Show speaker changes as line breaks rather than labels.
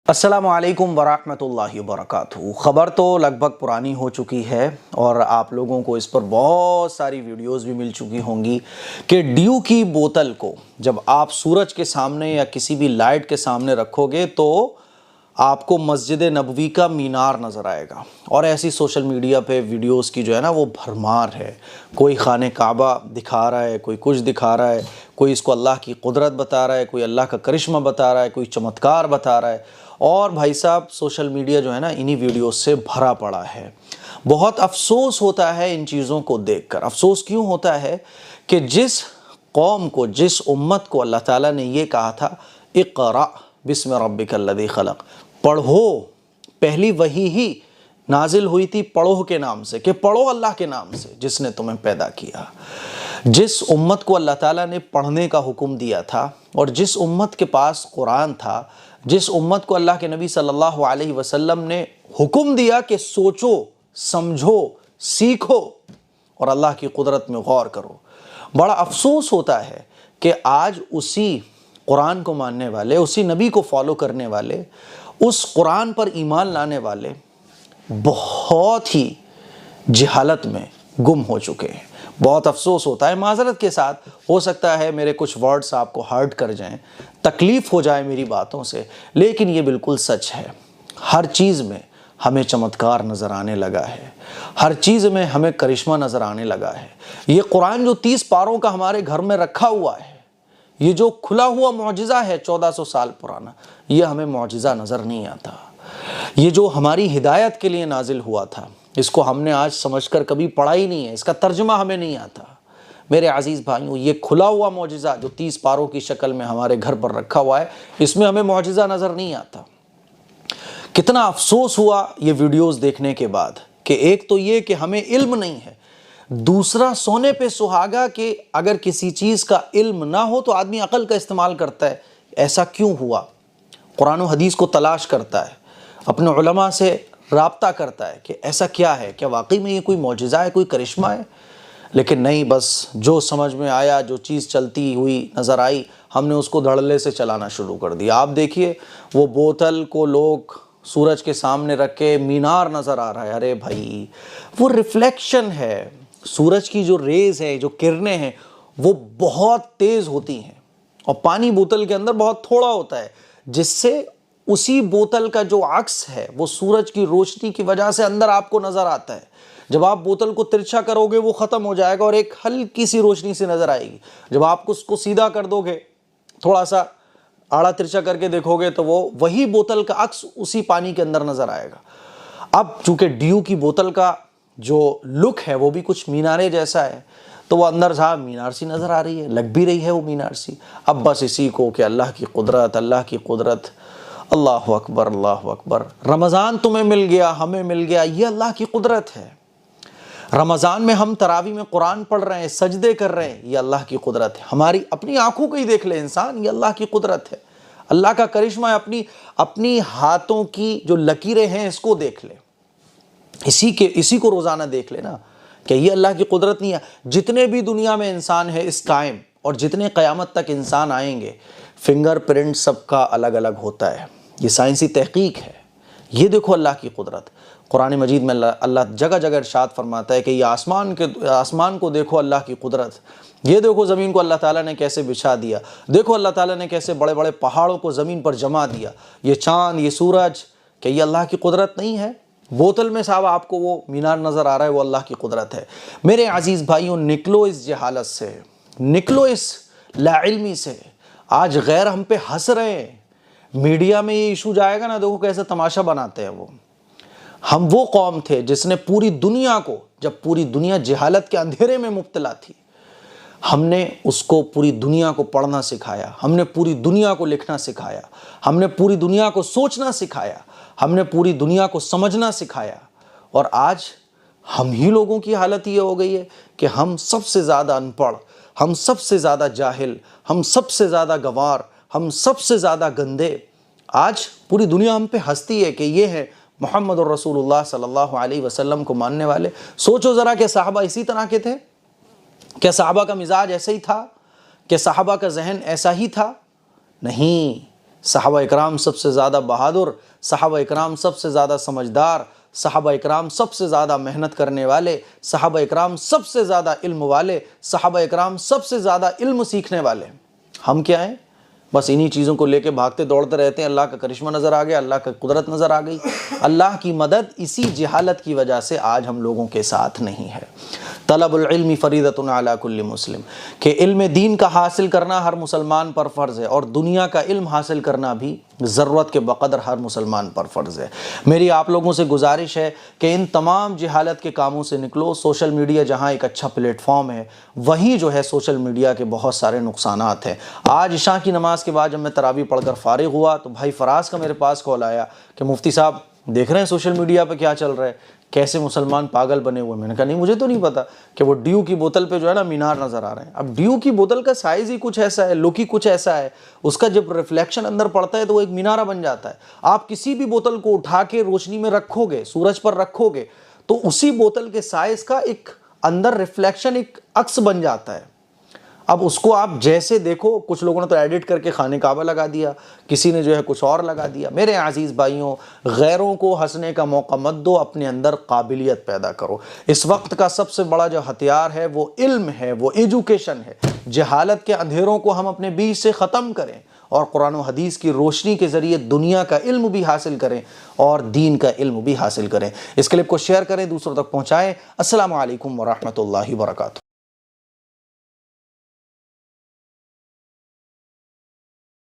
السلام علیکم ورحمۃ اللہ وبرکاتہ۔ خبر تو لگ بھگ پرانی ہو چکی ہے اور آپ لوگوں کو اس پر بہت ساری ویڈیوز بھی مل چکی ہوں گی کہ ڈیو کی بوتل کو جب آپ سورج کے سامنے یا کسی بھی لائٹ کے سامنے رکھو گے تو آپ کو مسجد نبوی کا مینار نظر آئے گا۔ اور ایسی سوشل میڈیا پہ ویڈیوز کی جو ہے نا وہ بھرمار ہے۔ کوئی خانہ کعبہ دکھا رہا ہے، کوئی کچھ دکھا رہا ہے، کوئی اس کو اللہ کی قدرت بتا رہا ہے، کوئی اللہ کا کرشمہ بتا رہا ہے، کوئی چمتکار بتا رہا ہے۔ اور بھائی صاحب سوشل میڈیا جو ہے نا انہی ویڈیوز سے بھرا پڑا ہے۔ بہت افسوس ہوتا ہے ان چیزوں کو دیکھ کر۔ افسوس کیوں ہوتا ہے کہ جس قوم کو، جس امت کو اللہ تعالیٰ نے یہ کہا تھا اقرأ بسم ربک الذی خلق، پڑھو، پہلی وحی ہی نازل ہوئی تھی پڑھو کے نام سے، کہ پڑھو اللہ کے نام سے جس نے تمہیں پیدا کیا۔ جس امت کو اللہ تعالیٰ نے پڑھنے کا حکم دیا تھا اور جس امت کے پاس قرآن تھا، جس امت کو اللہ کے نبی صلی اللہ علیہ وسلم نے حکم دیا کہ سوچو، سمجھو، سیکھو اور اللہ کی قدرت میں غور کرو، بڑا افسوس ہوتا ہے کہ آج اسی قرآن کو ماننے والے، اسی نبی کو فالو کرنے والے، اس قرآن پر ایمان لانے والے بہت ہی جہالت میں گم ہو چکے ہیں۔ بہت افسوس ہوتا ہے، معذرت کے ساتھ ہو سکتا ہے میرے کچھ ورڈز آپ کو ہرٹ کر جائیں، تکلیف ہو جائے میری باتوں سے، لیکن یہ بالکل سچ ہے۔ ہر چیز میں ہمیں چمتکار نظر آنے لگا ہے، ہر چیز میں ہمیں کرشمہ نظر آنے لگا ہے۔ یہ قرآن جو 30 پاروں کا ہمارے گھر میں رکھا ہوا ہے، یہ جو کھلا ہوا معجزہ ہے 1400 سال پرانا، یہ ہمیں معجزہ نظر نہیں آتا۔ یہ جو ہماری ہدایت کے لیے نازل ہوا تھا، اس کو ہم نے آج سمجھ کر کبھی پڑھا ہی نہیں ہے، اس کا ترجمہ ہمیں نہیں آتا۔ میرے عزیز بھائیوں، یہ کھلا ہوا معجزہ جو 30 پاروں کی شکل میں ہمارے گھر پر رکھا ہوا ہے، اس میں ہمیں معجزہ نظر نہیں آتا۔ کتنا افسوس ہوا یہ ویڈیوز دیکھنے کے بعد کہ ایک تو یہ کہ ہمیں علم نہیں ہے، دوسرا سونے پہ سہاگا کہ اگر کسی چیز کا علم نہ ہو تو آدمی عقل کا استعمال کرتا ہے۔ ایسا کیوں ہوا؟ قرآن و حدیث کو تلاش کرتا ہے، اپنے علماء سے رابطہ کرتا ہے کہ ایسا کیا ہے، کیا واقعی میں یہ کوئی معجزہ ہے، کوئی کرشمہ ہے؟ لیکن نہیں، بس جو سمجھ میں آیا، جو چیز چلتی ہوئی نظر آئی، ہم نے اس کو دھڑلے سے چلانا شروع کر دیا۔ آپ دیکھیے وہ بوتل کو لوگ سورج کے سامنے رکھ کے مینار نظر آ رہا ہے۔ ارے بھائی، وہ ریفلیکشن ہے، سورج کی جو ریز ہے، جو کرنیں ہیں، وہ بہت تیز ہوتی ہیں اور پانی بوتل کے اندر بہت تھوڑا ہوتا ہے، جس سے اسی بوتل کا جو عکس ہے وہ سورج کی روشنی کی وجہ سے اندر آپ کو نظر آتا ہے۔ جب آپ بوتل کو ترچھا کرو گے وہ ختم ہو جائے گا اور ایک ہلکی سی روشنی سے نظر آئے گی۔ جب آپ اس کو سیدھا کر دو گے، تھوڑا سا آڑا ترچھا کر کے دیکھو گے تو وہی بوتل کا عکس اسی پانی کے اندر نظر آئے گا۔ اب چونکہ ڈیو کی بوتل کا جو لک ہے وہ بھی کچھ مینارے جیسا ہے، تو وہ اندر صاحب مینار سی نظر آ رہی ہے، لگ بھی رہی ہے وہ مینار سی۔ اب بس اسی کو کہ اللہ کی قدرت، اللہ کی قدرت، اللہ اکبر، اللہ اکبر۔ رمضان تمہیں مل گیا، ہمیں مل گیا، یہ اللہ کی قدرت ہے۔ رمضان میں ہم تراویح میں قرآن پڑھ رہے ہیں، سجدے کر رہے ہیں، یہ اللہ کی قدرت ہے۔ ہماری اپنی آنکھوں کو ہی دیکھ لے انسان، یہ اللہ کی قدرت ہے، اللہ کا کرشمہ ہے۔ اپنی ہاتھوں کی جو لکیریں ہیں اس کو دیکھ لے، اسی کو روزانہ دیکھ لے نا، کہ یہ اللہ کی قدرت نہیں ہے۔ جتنے بھی دنیا میں انسان ہے اس ٹائم اور جتنے قیامت تک انسان آئیں گے، فنگر پرنٹ سب کا الگ الگ ہوتا ہے، یہ سائنسی تحقیق ہے۔ یہ دیکھو اللہ کی قدرت۔ قرآن مجید میں اللہ جگہ جگہ ارشاد فرماتا ہے کہ یہ آسمان کو دیکھو اللہ کی قدرت، یہ دیکھو زمین کو اللہ تعالیٰ نے کیسے بچھا دیا، دیکھو اللہ تعالیٰ نے کیسے بڑے بڑے پہاڑوں کو زمین پر جما دیا، یہ چاند، یہ سورج، کہ یہ اللہ کی قدرت نہیں ہے؟ بوتل میں صاحب آپ کو وہ مینار نظر آ رہا ہے، وہ اللہ کی قدرت ہے۔ میرے عزیز بھائیوں، نکلو اس جہالت سے، نکلو اس لا علمی سے۔ آج غیر ہم پہ ہنس رہے ہیں، میڈیا میں یہ ایشو جائے گا نا، دیکھو کیسے تماشا بناتے ہیں وہ۔ ہم وہ قوم تھے جس نے پوری دنیا کو، جب پوری دنیا جہالت کے اندھیرے میں مبتلا تھی، ہم نے اس کو پوری دنیا کو پڑھنا سکھایا، ہم نے پوری دنیا کو لکھنا سکھایا، ہم نے پوری دنیا کو سوچنا سکھایا، ہم نے پوری دنیا کو سمجھنا سکھایا۔ اور آج ہم ہی لوگوں کی حالت یہ ہو گئی ہے کہ ہم سب سے زیادہ ان پڑھ، ہم سب سے زیادہ جاہل، ہم سب سے زیادہ گنوار، ہم سب سے زیادہ گندے۔ آج پوری دنیا ہم پہ ہنستی ہے کہ یہ ہے محمد الرسول اللہ صلی اللہ علیہ وسلم کو ماننے والے۔ سوچو ذرا کہ صحابہ اسی طرح کے تھے؟ کیا صحابہ کا مزاج ایسا ہی تھا؟ کہ صحابہ کا ذہن ایسا ہی تھا؟ نہیں، صحابہ اکرام سب سے زیادہ بہادر، صحابہ اکرام سب سے زیادہ سمجھدار، صحابہ اکرام سب سے زیادہ محنت کرنے والے، صحابہ اکرام سب سے زیادہ علم والے، صحابہ اکرام سب سے زیادہ علم سیکھنے والے۔ ہم کیا ہیں؟ بس انہی چیزوں کو لے کے بھاگتے دوڑتے رہتے ہیں۔ اللہ کا کرشمہ نظر آ گیا، اللہ کا قدرت نظر آ گئی۔ اللہ کی مدد اسی جہالت کی وجہ سے آج ہم لوگوں کے ساتھ نہیں ہے۔ طلب العلم فریضۃ علی کل مسلم، کہ علم دین کا حاصل کرنا ہر مسلمان پر فرض ہے، اور دنیا کا علم حاصل کرنا بھی ضرورت کے بقدر ہر مسلمان پر فرض ہے۔ میری آپ لوگوں سے گزارش ہے کہ ان تمام جہالت کے کاموں سے نکلو۔ سوشل میڈیا جہاں ایک اچھا پلیٹ فارم ہے، وہیں جو ہے سوشل میڈیا کے بہت سارے نقصانات ہیں۔ آج عشاء کی نماز کے بعد جب میں تراویح پڑھ کر فارغ ہوا تو بھائی فراز کا میرے پاس کال آیا کہ مفتی صاحب دیکھ رہے ہیں سوشل میڈیا پہ کیا چل رہا ہے، کیسے مسلمان پاگل بنے ہوئے۔ میں نے کہا نہیں، مجھے تو نہیں پتا کہ وہ ڈیو کی بوتل پہ جو ہے نا مینار نظر آ رہے ہیں۔ اب ڈیو کی بوتل کا سائز ہی کچھ ایسا ہے، لک ہی کچھ ایسا ہے، اس کا جب ریفلیکشن اندر پڑتا ہے تو وہ ایک مینارہ بن جاتا ہے۔ آپ کسی بھی بوتل کو اٹھا کے روشنی میں رکھو گے، سورج پر رکھو گے، تو اسی بوتل کے سائز کا ایک اندر ریفلیکشن، ایک عکس بن جاتا ہے۔ اب اس کو آپ جیسے دیکھو، کچھ لوگوں نے تو ایڈٹ کر کے خانہ کعبہ لگا دیا، کسی نے جو ہے کچھ اور لگا دیا۔ میرے عزیز بھائیوں، غیروں کو ہنسنے کا موقع مت دو، اپنے اندر قابلیت پیدا کرو۔ اس وقت کا سب سے بڑا جو ہتھیار ہے وہ علم ہے، وہ ایجوکیشن ہے۔ جہالت کے اندھیروں کو ہم اپنے بیچ سے ختم کریں، اور قرآن و حدیث کی روشنی کے ذریعے دنیا کا علم بھی حاصل کریں اور دین کا علم بھی حاصل کریں۔ اس کلپ کو شیئر کریں، دوسروں تک پہنچائیں۔ السلام علیکم ورحمۃ اللہ وبرکاتہ۔